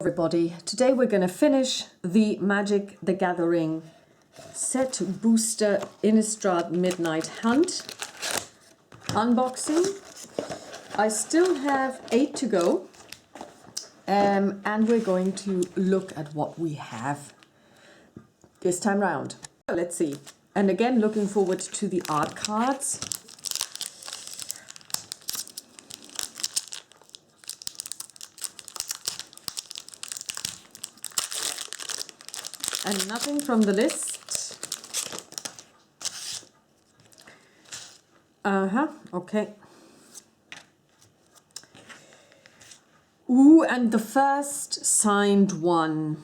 everybody. Today we're going to finish the Magic the Gathering set booster Innistrad Midnight Hunt unboxing. I still have 8 to go, and we're going to look at what we have this time round. So let's see. And again, looking forward to the art cards. And nothing from the list. Okay. Ooh, and the first signed one.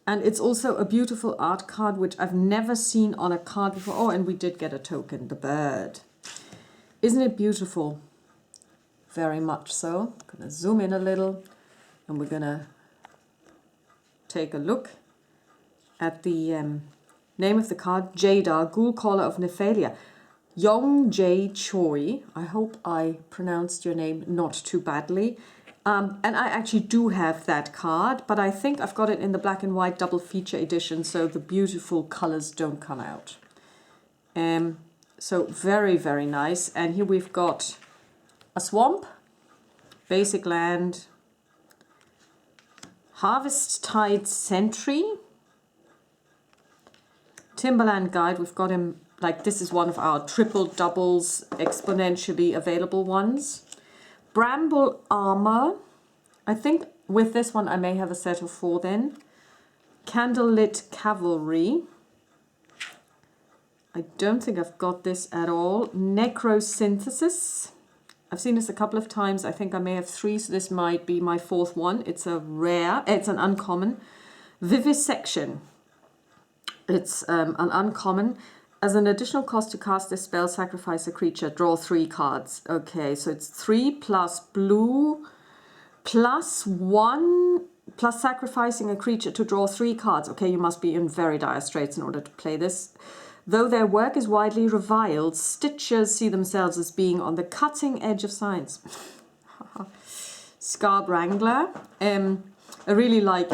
And it's also a beautiful art card, which I've never seen on a card before. Oh, and we did get a token, the bird. Isn't it beautiful? Very much so. I'm gonna zoom in a little, and we're gonna take a look at the name of the card, Jada, Ghoul Caller of Nephalia. Yong Jae Choi. I hope I pronounced your name not too badly. And I actually do have that card, but I think I've got it in the black and white double feature edition, so the beautiful colors don't come out. So very, very nice. And here we've got a swamp, basic land, Harvest Tide Sentry, Timberland Guide. We've got him, like, this is one of our triple doubles exponentially available ones. Bramble Armor. I think with this one I may have a set of 4 then. Candlelit Cavalry. I don't think I've got this at all. Necrosynthesis. I've seen this a couple of times. I think I may have 3, so this might be my 4th one. It's a rare, it's an uncommon. Vivisection. It's an uncommon. As an additional cost to cast this spell, sacrifice a creature, draw 3 cards. Okay, so it's 3 plus blue plus 1 plus sacrificing a creature to draw 3 cards. Okay, you must be in very dire straits in order to play this. Though their work is widely reviled, Stitchers see themselves as being on the cutting edge of science. Scarb Wrangler. I really like,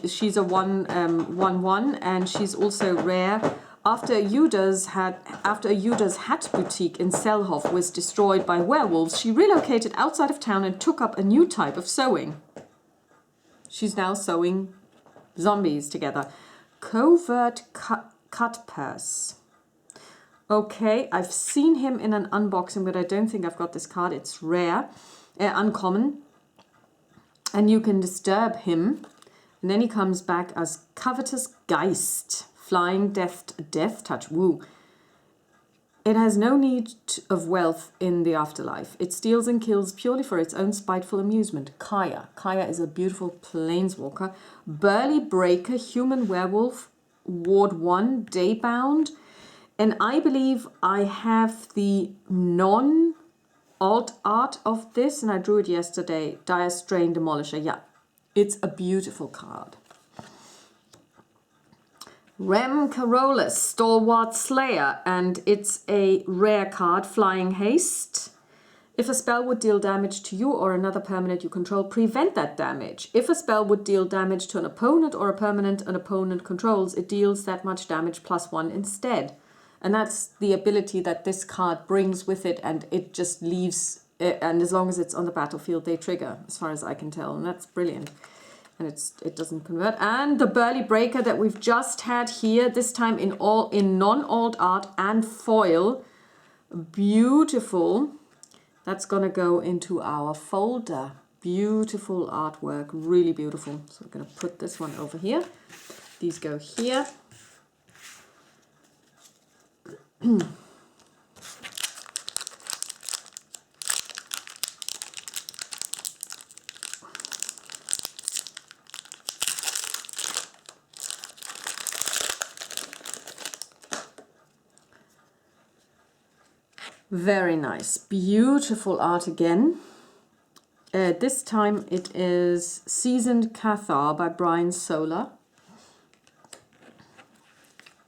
she's a 1/1, and she's also rare. After Uder's hat boutique in Selhof was destroyed by werewolves, she relocated outside of town and took up a new type of sewing. She's now sewing zombies together. Covert Cut Purse. Okay, I've seen him in an unboxing, but I don't think I've got this card. It's rare, uncommon. And you can disturb him. And then he comes back as Covetous Geist. Flying death touch. Woo. It has no need of wealth in the afterlife. It steals and kills purely for its own spiteful amusement. Kaya. Kaya is a beautiful planeswalker. Burly Breaker, Human Werewolf, Ward 1, Daybound. And I believe I have the non-alt art of this, and I drew it yesterday. Dire Strain Demolisher. Yeah, it's a beautiful card. Rem Carolus, Stalwart Slayer, and it's a rare card, Flying Haste. If a spell would deal damage to you or another permanent you control, prevent that damage. If a spell would deal damage to an opponent or a permanent an opponent controls, it deals that much damage +1 instead. And that's the ability that this card brings with it, and it just leaves, and as long as it's on the battlefield, they trigger, as far as I can tell, and that's brilliant. And it doesn't convert. And the Burly Breaker that we've just had here, this time in non-alt art and foil. Beautiful. That's gonna go into our folder. Beautiful artwork, really beautiful. So we're gonna put this one over here. These go here. Very nice, beautiful art again. This time it is Seasoned Cathar by Brian Solar.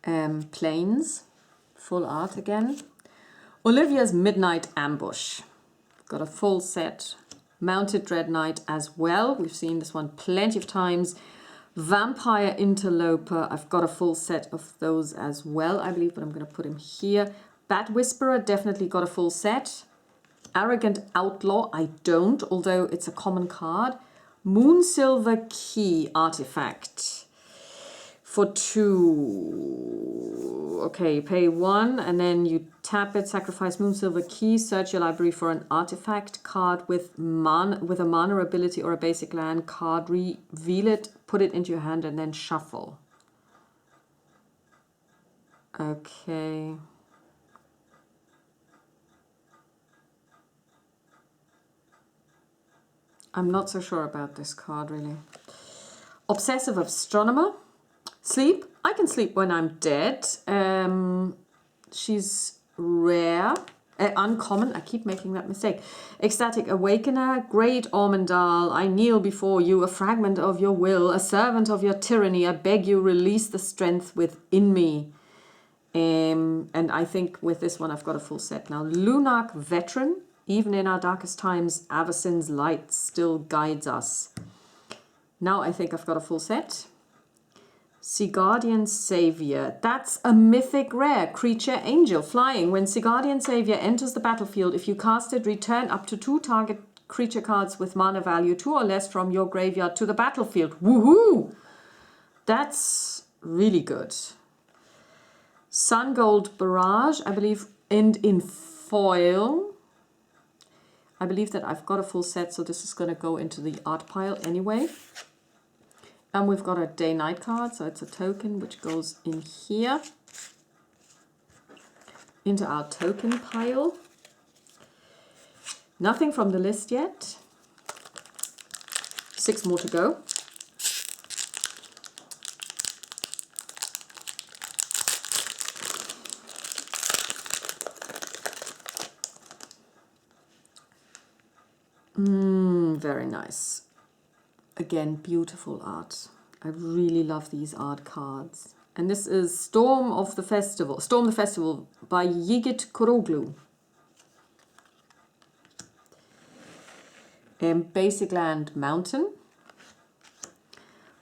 Plains, full art again. Olivia's Midnight Ambush. Got a full set Mounted Dread Knight as well. We've seen this one plenty of times. Vampire Interloper. I've got a full set of those as well, I believe, but I'm going to put him here. Bat Whisperer, definitely got a full set. Arrogant Outlaw, I don't, although it's a common card. Moonsilver Key artifact for 2. Okay, pay 1 and then you tap it, sacrifice Moonsilver Key, search your library for an artifact card with a mana ability or a basic land card, reveal it, put it into your hand and then shuffle. Okay. I'm not so sure about this card, really. Obsessive Astronomer. Sleep. I can sleep when I'm dead. She's rare. Uncommon. I keep making that mistake. Ecstatic Awakener. Great Ormondal. I kneel before you, a fragment of your will, a servant of your tyranny. I beg you, release the strength within me. And I think with this one, I've got a full set now. Lunarch Veteran. Even in our darkest times, Avacyn's light still guides us. Now I think I've got a full set. Seaguardian Savior. That's a mythic rare. Creature Angel. Flying. When Seaguardian Savior enters the battlefield, if you cast it, return up to 2 target creature cards with mana value 2 or less from your graveyard to the battlefield. Woohoo! That's really good. Sun Gold Barrage, I believe, and in foil. I believe that I've got a full set, so this is going to go into the art pile anyway. And we've got a day-night card, so it's a token which goes in here. Into our token pile. Nothing from the list yet. 6 more to go. Very nice. Again, beautiful art. I really love these art cards. And this is Storm the Festival by Yigit Kuroglu. Basic Land Mountain.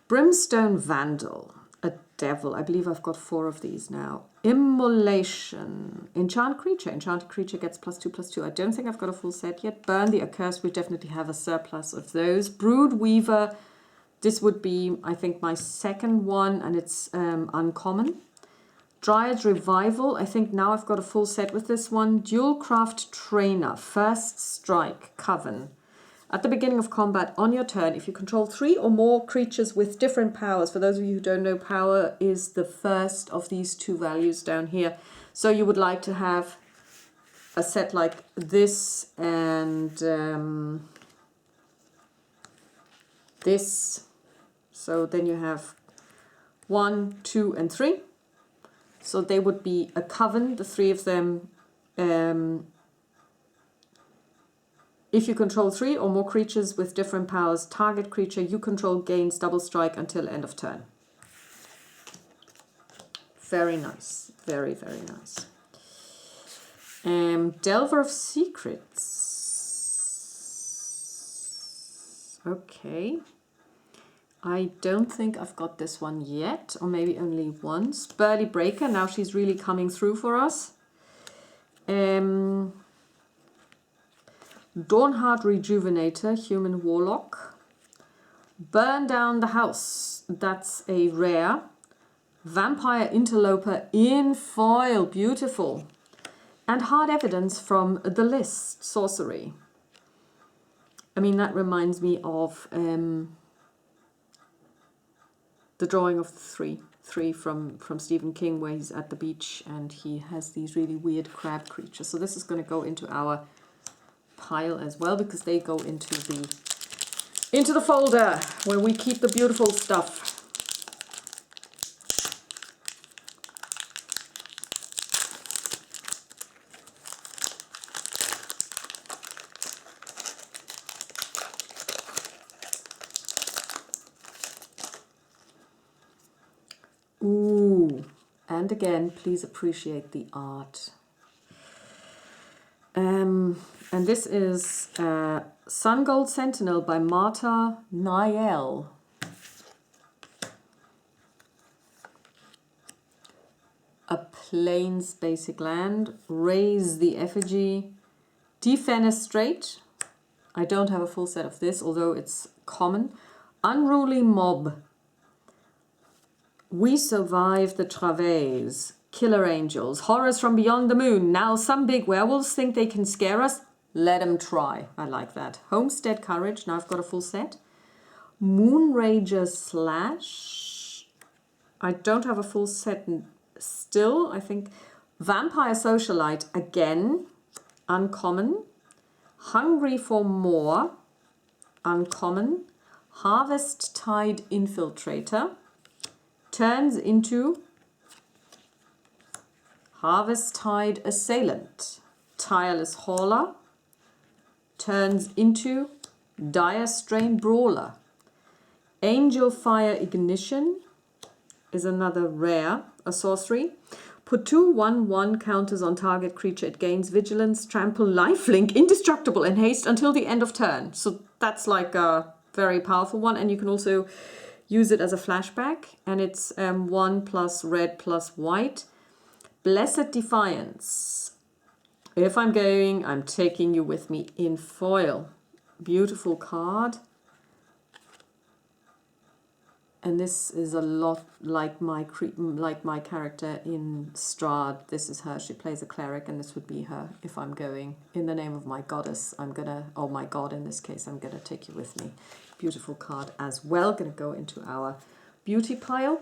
Brimstone Vandal. A Devil. I believe I've got 4 of these now. Immolation. Enchant Creature. Enchanted creature gets +2/+2. I don't think I've got a full set yet. Burn the Accursed. We definitely have a surplus of those. Brood Weaver. This would be, I think, my second one, and it's uncommon. Dryad's Revival. I think now I've got a full set with this one. Dualcraft Trainer. First Strike. Coven. At the beginning of combat, on your turn, if you control 3 or more creatures with different powers, for those of you who don't know, power is the first of these 2 values down here. So you would like to have a set like this and this. So then you have 1, 2, and 3. So they would be a coven, the 3 of them. If you control 3 or more creatures with different powers, target creature you control gains double strike until end of turn. Very nice. Very, very nice. Delver of Secrets. Okay. I don't think I've got this one yet, or maybe only once. Burly Breaker. Now she's really coming through for us. Dawnheart Rejuvenator, Human Warlock. Burn Down the House, that's a rare. Vampire Interloper in foil, beautiful. And Hard Evidence from the list, Sorcery. I mean, that reminds me of the drawing of the three from Stephen King, where he's at the beach and he has these really weird crab creatures. So this is going to go into our pile as well, because they go into the folder where we keep the beautiful stuff. Ooh, and again, please appreciate the art. And this is Sun Gold Sentinel by Marta Niel. A plains basic land. Raise the effigy. Defenestrate. I don't have a full set of this, although it's common. Unruly mob. We survive the travails. Killer angels. Horrors from beyond the moon. Now some big werewolves think they can scare us. Let them try. I like that. Homestead Courage. Now I've got a full set. Moonrager Slash. I don't have a full set still. I think Vampire Socialite again. Uncommon. Hungry for More. Uncommon. Harvest Tide Infiltrator. Turns into Harvest Tide Assailant. Tireless Hauler. Turns into Dire Strain Brawler. Angel Fire Ignition is another rare, a sorcery. Put 2/1/1 counters on target creature. It gains vigilance, trample, lifelink, indestructible, and haste until the end of turn. So that's like a very powerful one. And you can also use it as a flashback. And it's 1 plus red plus white. Blessed Defiance. If I'm going, I'm taking you with me in foil. Beautiful card. And this is a lot like my character in Strahd. This is her. She plays a cleric, and this would be her. If I'm going in the name of my goddess, I'm gonna, oh my god, in this case, I'm gonna take you with me. Beautiful card as well. Gonna go into our beauty pile.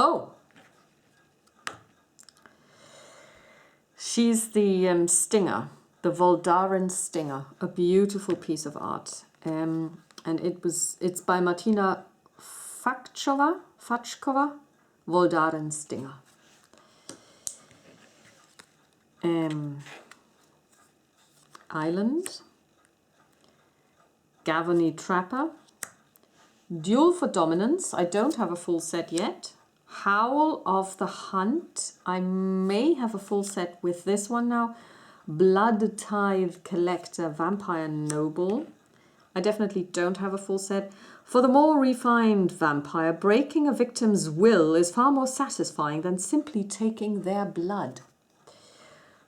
Oh, she's the Stinger, the Voldaren Stinger, a beautiful piece of art. And it's by Martina Fatchkova, Voldaren Stinger. Island, Gavony Trapper, Duel for Dominance. I don't have a full set yet. Howl of the Hunt. I may have a full set with this one now. Blood Tithe Collector, Vampire Noble. I definitely don't have a full set. For the more refined vampire, breaking a victim's will is far more satisfying than simply taking their blood.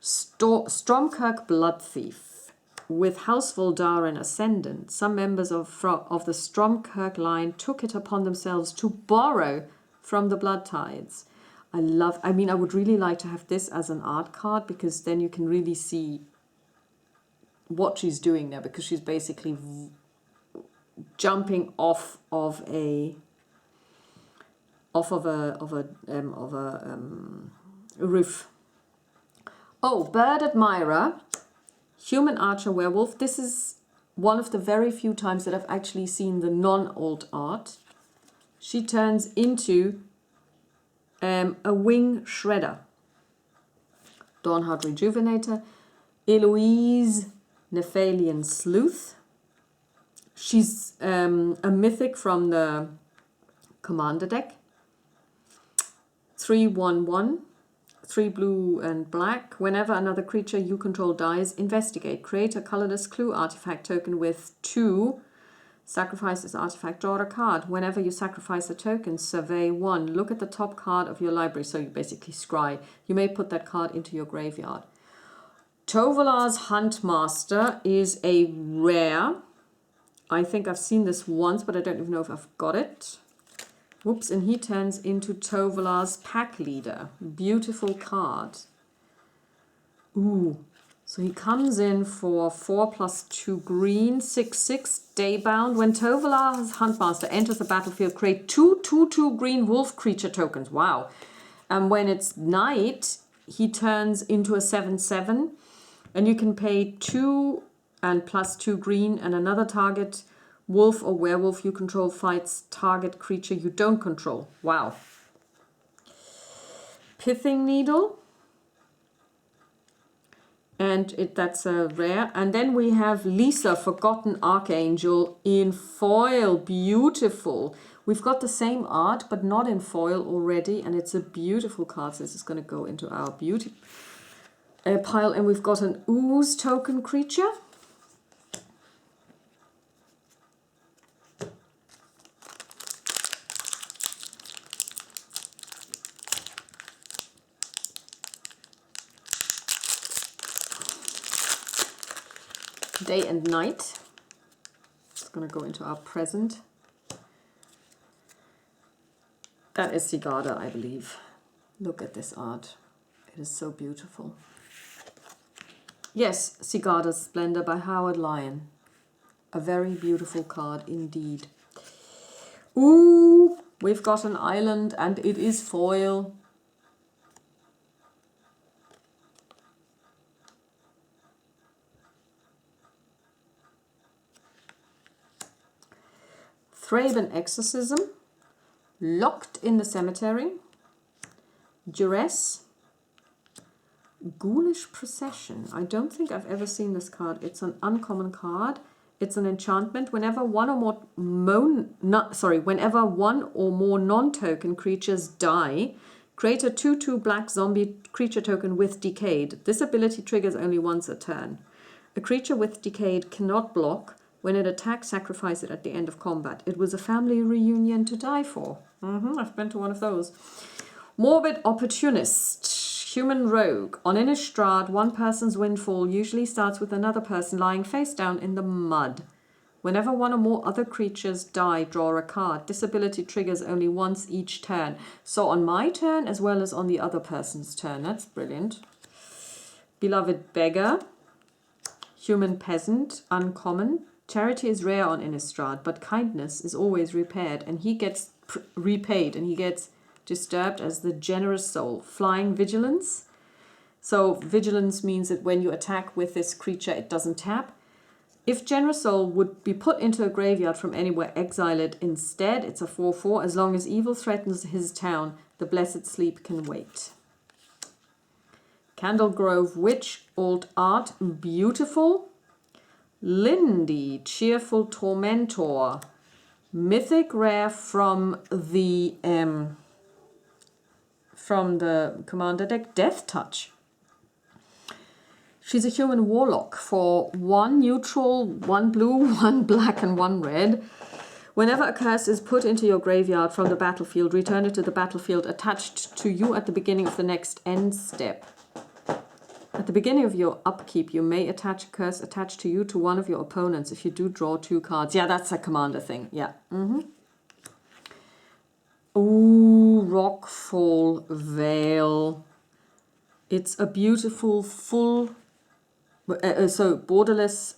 Stromkirk Blood Thief. With House Voldaren Ascendant, some members of the Stromkirk line took it upon themselves to borrow from the Blood Tides. I would really like to have this as an art card, because then you can really see what she's doing there, because she's basically jumping off of a roof. Oh, Bird Admirer, Human Archer Werewolf. This is one of the very few times that I've actually seen the non-alt art. She turns into a Wing Shredder. Dawnheart Rejuvenator. Eloise Nephalian Sleuth. She's a mythic from the Commander deck. 3/1/1. 3 blue and black. Whenever another creature you control dies, investigate. Create a colorless clue artifact token with 2. Sacrifice this artifact, draw a card. Whenever you sacrifice a token, survey 1. Look at the top card of your library. So you basically scry. You may put that card into your graveyard. Tovolar's Huntmaster is a rare. I think I've seen this once, but I don't even know if I've got it. Whoops, and he turns into Tovolar's Pack Leader. Beautiful card. Ooh. So he comes in for 4+2 green, 6/6, daybound. When Tovolar's Huntmaster enters the battlefield, create 2/2/2 green wolf creature tokens. Wow. And when it's night, he turns into a 7/7. And you can pay 2 and +2 green, and another target wolf or werewolf you control fights target creature you don't control. Wow. Pithing Needle. And that's a rare. And then we have Lisa, Forgotten Archangel in foil. Beautiful. We've got the same art, but not in foil already. And it's a beautiful card. So this is going to go into our beauty pile. And we've got an ooze token creature. Day and Night. It's going to go into our present. That is Sigarda, I believe. Look at this art. It is so beautiful. Yes, Sigarda's Splendor by Howard Lyon. A very beautiful card indeed. Ooh, we've got an island and it is foil. Thraben Exorcism, Locked in the Cemetery, Duress, Ghoulish Procession. I don't think I've ever seen this card. It's an uncommon card. It's an enchantment. Whenever one or more non-token creatures die, create a 2/2 black zombie creature token with Decayed. This ability triggers only once a turn. A creature with Decayed cannot block. When it attacks, sacrifice it at the end of combat. It was a family reunion to die for. I've been to one of those. Morbid Opportunist, Human Rogue. On Innistrad, one person's windfall usually starts with another person lying face down in the mud. Whenever one or more other creatures die, draw a card. This ability triggers only once each turn. So on my turn as well as on the other person's turn. That's brilliant. Beloved Beggar, Human Peasant, uncommon. Charity is rare on Innistrad, but kindness is always repaired, and he gets repaid, and he gets disturbed as the generous soul. Flying Vigilance. So vigilance means that when you attack with this creature, it doesn't tap. If generous soul would be put into a graveyard from anywhere, exile it instead. It's a 4/4. As long as evil threatens his town, the blessed sleep can wait. Candlegrove Witch, Old Art, beautiful. Lindy, Cheerful Tormentor, mythic rare from the commander deck, Death Touch. She's a human warlock for 1 neutral, 1 blue, 1 black and 1 red. Whenever a curse is put into your graveyard from the battlefield, return it to the battlefield attached to you at the beginning of the next end step. At the beginning of your upkeep, you may attach a curse attached to you to one of your opponents. If you do, draw 2 cards. Yeah, that's a commander thing. Yeah. Ooh, Rockfall Vale. It's a beautiful full, borderless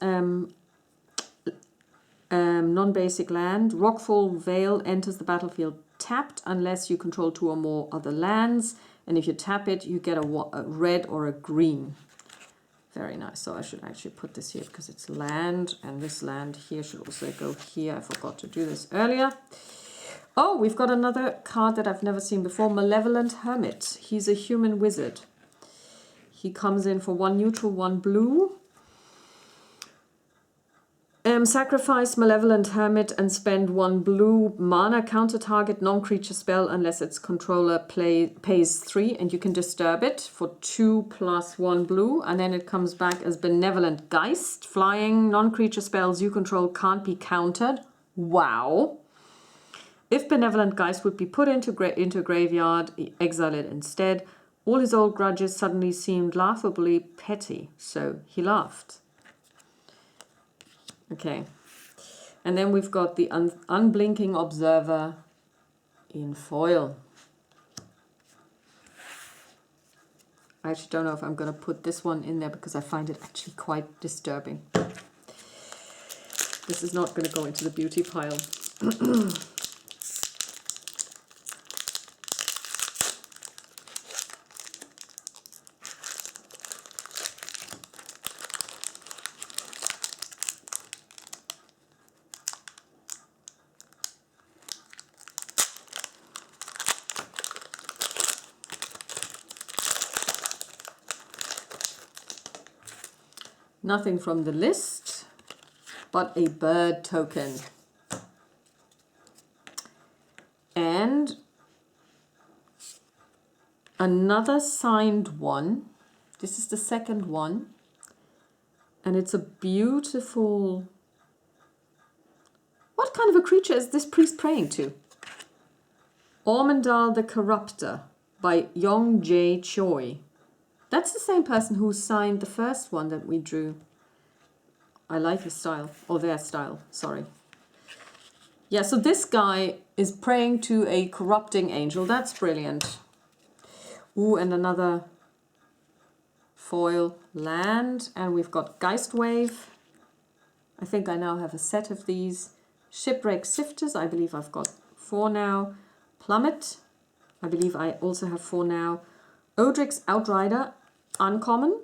non-basic land. Rockfall Vale enters the battlefield tapped unless you control 2 or more other lands. And if you tap it, you get a red or a green. Very nice. So I should actually put this here because it's land. And this land here should also go here. I forgot to do this earlier. Oh, we've got another card that I've never seen before. Malevolent Hermit. He's a human wizard. He comes in for 1 neutral, 1 blue. Sacrifice Malevolent Hermit and spend 1 blue mana. Counter target non-creature spell unless its controller pays 3, and you can disturb it for 2 + 1 blue, and then it comes back as Benevolent Geist. Flying non-creature spells you control can't be countered. Wow. If Benevolent Geist would be put into a graveyard, exile it instead. All his old grudges suddenly seemed laughably petty, so he laughed. Okay, and then we've got the Unblinking Observer in foil. I actually don't know if I'm going to put this one in there because I find it actually quite disturbing. This is not going to go into the beauty pile. Nothing from the list, but a bird token. And another signed one. This is the second one. And it's a beautiful... What kind of a creature is this priest praying to? Ormondal the Corrupter by Yong Jae Choi. That's the same person who signed the first one that we drew. I like his style, or their style, sorry. Yeah, so this guy is praying to a corrupting angel. That's brilliant. Ooh, and another foil land. And we've got Geistwave. I think I now have a set of these. Shipwreck Sifters, I believe I've got 4 now. Plummet, I believe I also have 4 now. Odric's Outrider, uncommon.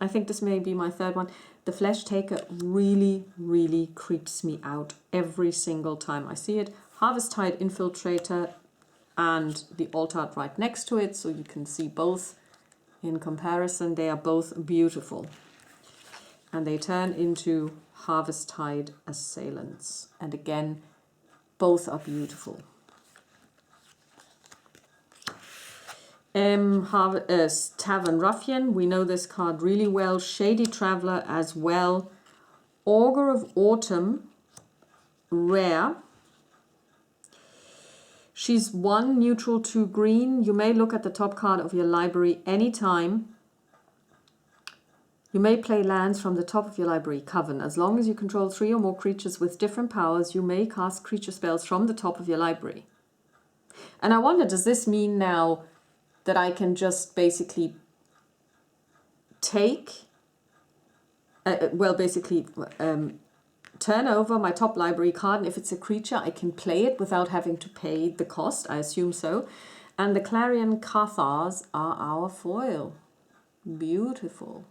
I think this may be my 3rd one. The Flesh Taker really, really creeps me out every single time I see it. Harvesttide Infiltrator and the Altar right next to it, so you can see both in comparison. They are both beautiful. And they turn into Harvesttide Assailants. And again, both are beautiful. Tavern Ruffian, we know this card really well. Shady Traveller as well. Augur of Autumn, rare. She's 1 neutral, 2 green. You may look at the top card of your library anytime. You may play lands from the top of your library. Coven. As long as you control 3 or more creatures with different powers, you may cast creature spells from the top of your library. And I wonder, does this mean now that I can just basically take, turn over my top library card, and if it's a creature, I can play it without having to pay the cost? I assume so. And the Clarion Cathars are our foil. Beautiful.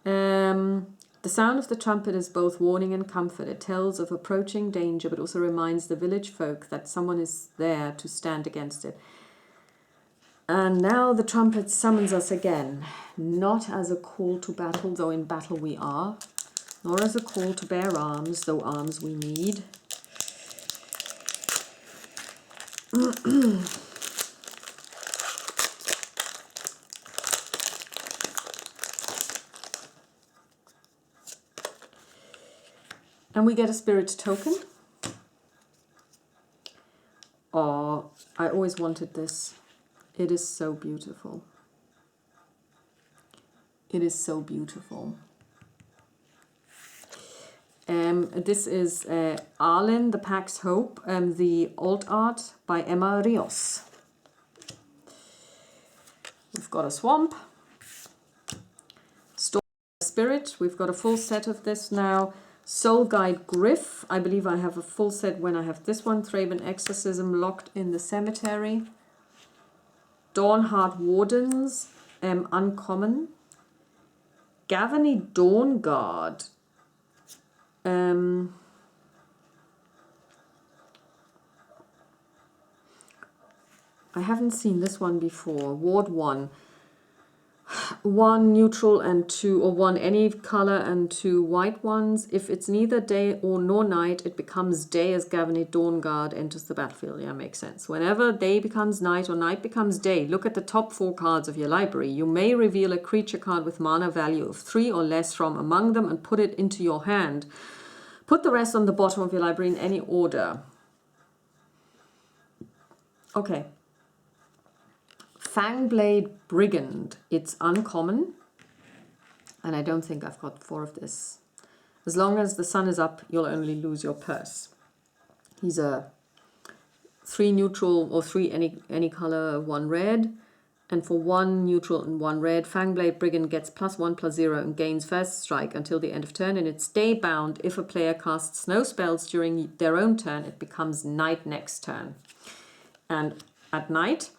The sound of the trumpet is both warning and comfort. It tells of approaching danger, but also reminds the village folk that someone is there to stand against it. And now the trumpet summons us again, not as a call to battle, though in battle we are, nor as a call to bear arms, though arms we need. And we get a spirit token. Oh, I always wanted this. It is so beautiful. It is so beautiful. This is Arlen, the Pax Hope, the alt art by Emma Rios. We've got a swamp. Storm Spirit. We've got a full set of this now. Soul Guide Griff. I believe I have a full set when I have this one. Thraben Exorcism, Locked in the Cemetery. Dawnheart Wardens, uncommon. Gavany Dawnguard. I haven't seen this one before. Ward 1. 1 neutral and 2, or 1 any color and 2 white ones. If it's neither day or nor night, it becomes day as Gavany Dawnguard enters the battlefield. Yeah, makes sense. Whenever day becomes night or night becomes day, look at the top 4 cards of your library. You may reveal a creature card with mana value of 3 or less from among them and put it into your hand. Put the rest on the bottom of your library in any order. Okay. Fangblade Brigand. It's uncommon. And I don't think I've got 4 of this. As long as the sun is up, you'll only lose your purse. He's a 3 neutral or 3 any color, 1 red. And for 1 neutral and 1 red, Fangblade Brigand gets +1/+0 and gains first strike until the end of turn. And it's day bound. If a player casts no spells during their own turn, it becomes night next turn. And at night,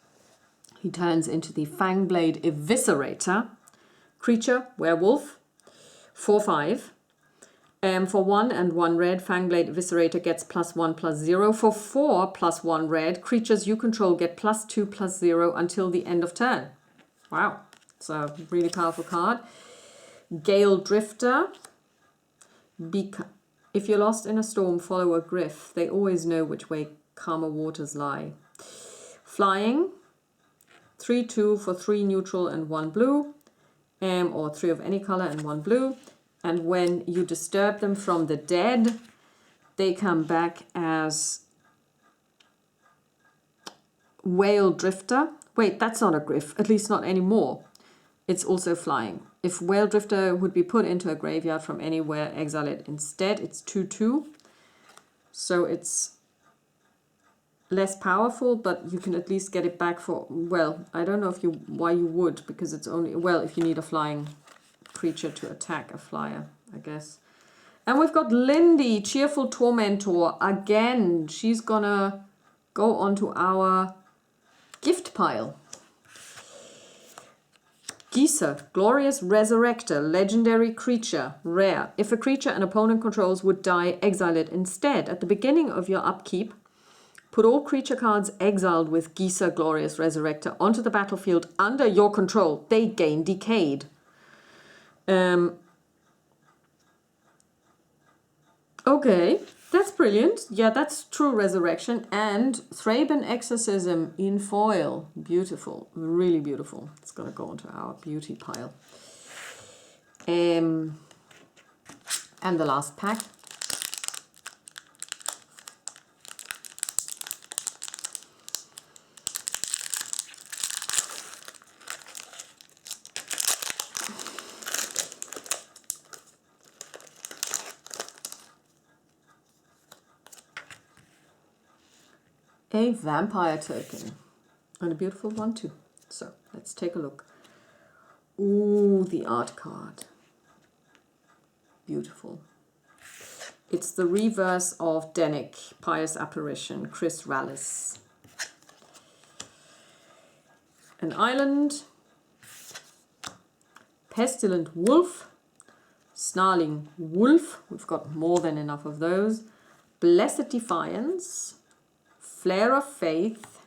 he turns into the Fangblade Eviscerator. Creature, werewolf, 4/5. For 1 and 1 red, Fangblade Eviscerator gets +1/+0. For 4 +1 red, creatures you control get +2/+0 until the end of turn. Wow, It's a really powerful card. Gale Drifter. If you're lost in a storm, follow a griff. They always know which way calmer waters lie. Flying. 3/2 for 3 neutral and 1 blue. Or 3 of any color and 1 blue. And when you disturb them from the dead, they come back as Whale Drifter. Wait, that's not a griff, at least not anymore. It's also flying. If Whale Drifter would be put into a graveyard from anywhere, exile it instead. It's 2/2. So it's less powerful, but you can at least get it back for, well, I don't know if why you would, because it's only, well, if you need a flying creature to attack a flyer, I guess. And we've got Lindy, Cheerful Tormentor. Again, she's gonna go onto our gift pile. Geyser, Glorious Resurrector, legendary creature, rare. If a creature an opponent controls would die, exile it instead. At the beginning of your upkeep, put all creature cards exiled with Geyser, Glorious Resurrector onto the battlefield under your control. They gain Decayed. Okay, that's brilliant. Yeah, that's true resurrection. And Thraben Exorcism in foil. Beautiful, really beautiful. It's going to go into our beauty pile. And the last pack. A vampire token, and a beautiful one too. So let's take a look. Ooh, the art card. Beautiful. It's the reverse of Denick, Pious Apparition, Chris Rallis. An island. Pestilent Wolf. Snarling Wolf. We've got more than enough of those. Blessed Defiance. Flare of Faith,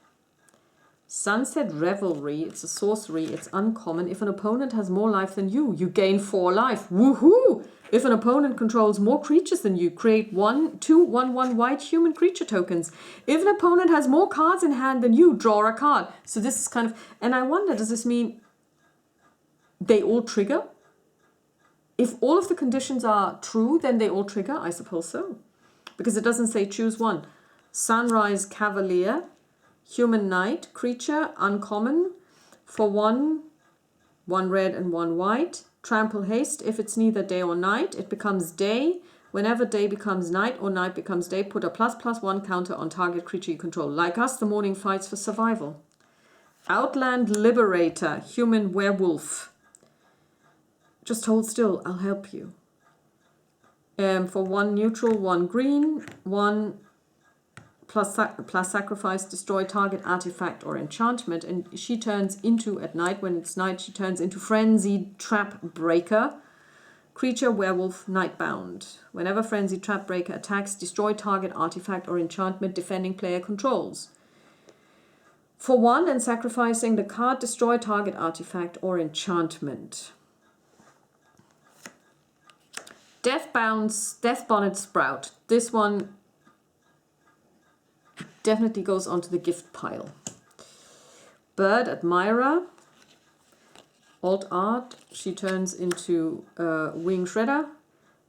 Sunset Revelry, it's a sorcery, it's uncommon. If an opponent has more life than you, you gain 4 life. Woohoo! If an opponent controls more creatures than you, create 2/1/1 white human creature tokens. If an opponent has more cards in hand than you, draw a card. So this is kind of, and I wonder, does this mean they all trigger? If all of the conditions are true, then they all trigger? I suppose so. Because it doesn't say choose one. Sunrise Cavalier, Human Knight, creature, uncommon, for 1 red and 1 white. Trample Haste, if it's neither day or night, it becomes day. Whenever day becomes night or night becomes day, put a ++1 counter on target creature you control. Like us, the morning fights for survival. Outland Liberator, Human Werewolf. Just hold still, I'll help you. For 1 neutral, 1 green, 1 plus sacrifice, destroy target artifact or enchantment, and she turns into, at night, when it's night, she turns into Frenzied Trap Breaker, creature, werewolf, nightbound. Whenever Frenzied Trap Breaker attacks, destroy target artifact or enchantment defending player controls. For 1 and sacrificing the card, destroy target artifact or enchantment. Death-Bonnet Sprout. This one definitely goes onto the gift pile. Bird Admirer, alt art, she turns into Wing Shredder,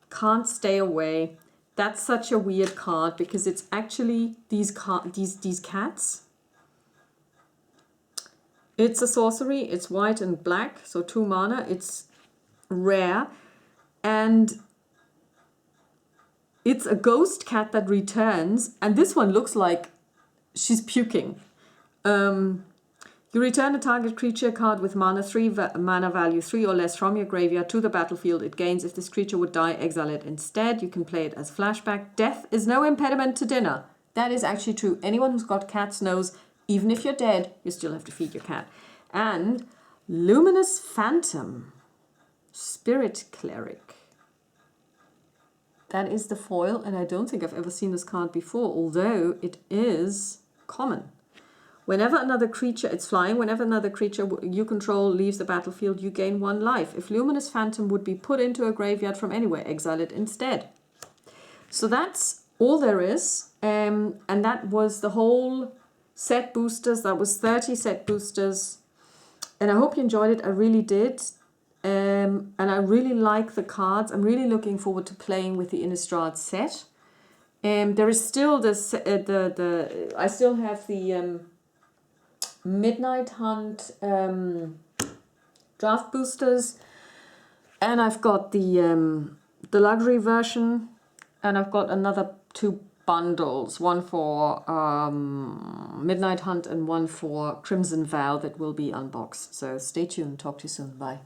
Can't Stay Away. That's such a weird card because it's actually these cats. It's a sorcery, it's white and black, so 2 mana, it's rare, and it's a ghost cat that returns, and this one looks like she's puking. You return a target creature card with mana value 3 or less from your graveyard to the battlefield. It gains if this creature would die, exile it instead. You can play it as flashback. Death is no impediment to dinner. That is actually true. Anyone who's got cats knows, even if you're dead, you still have to feed your cat. And Luminous Phantom, Spirit Cleric. That is the foil, and I don't think I've ever seen this card before, although it is common. Whenever another creature, it's flying, whenever another creature you control leaves the battlefield, you gain 1 life. If Luminous Phantom would be put into a graveyard from anywhere, exile it instead. So that's all there is. And that was the whole set boosters. That was 30 set boosters. And I hope you enjoyed it. I really did. And I really like the cards. I'm really looking forward to playing with the Innistrad set. There is still this, I still have the Midnight Hunt draft boosters, and I've got the luxury version, and I've got another 2 bundles, one for Midnight Hunt and one for Crimson Vow that will be unboxed. So stay tuned. Talk to you soon. Bye.